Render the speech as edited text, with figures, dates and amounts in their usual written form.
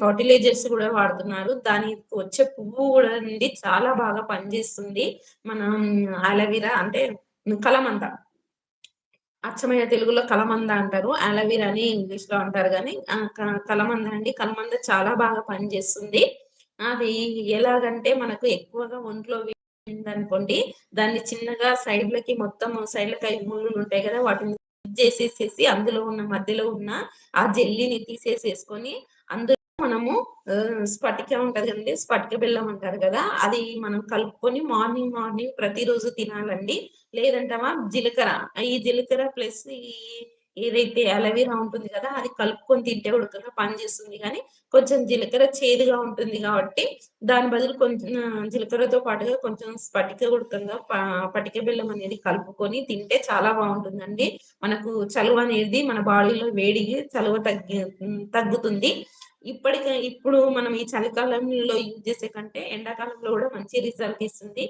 Fertilisers గూడా వాడుతున్నారు. దానికి వచ్చే పువ్వు గూడా అండి చాలా బాగా పనిజేస్తుంది. మనం అలోవెరా అంటే కలమంద. అచ్చమైన తెలుగులో కలమంద అంటారు. అలోవెరా అని ఇంగ్లీష్‌లో అంటారు గానీ కలమంద అండి. కలమంద చాలా బాగా పనిజేస్తుంది. అది ఎలాగంటే మనకు ఎక్కువగా ఒంట్లో వేడయిందనుకోండి, దాన్ని చిన్నగా సైడ్‌లకి మొత్తం సైడ్‌లకి ముల్లులుంటాయి గదా! వాటిని చేసేసేసి అందులో ఉన్న మధ్యలో ఉన్న ఆ జెల్లీని తీసేసేసుకొని అందులో మనము స్ఫటిక ఉంటది కదండీ! స్ఫటిక బెల్లం అంటారు గదా! అది మనం కలుపుకొని మార్నింగ్, మార్నింగ్ ప్రతిరోజు తినాలండి. లేదంటావా జీలకర్ర. ఈ జీలకర్ర ప్లస్ ఏదైతే అలోవెరా ఉంటుంది గదా! అది కలుపుకొని తింటే ఉడకగా పనిచేస్తుంది గానీ, కొంచెం జీలకర్ర చేదుగా ఉంటుంది గాబట్టి, దాని బదులు కొంచెం జీలకర్రతో పాటుగా కొంచెం స్ఫటిక ఉడకంగా పటిక బెల్లం అనేది కలుపుకొని తింటే చాలా బావుంటుందండి. మనకు చలువ అనేది మన బాడీలో వేడికి చలువ తగ్గుతుంది. ఇప్పుడు మనం ఈ చలికాలంలో యూజ్ చేసే కంటే ఎండాకాలంలో గూడా మంచి రిజల్ట్ ఇస్తుంది.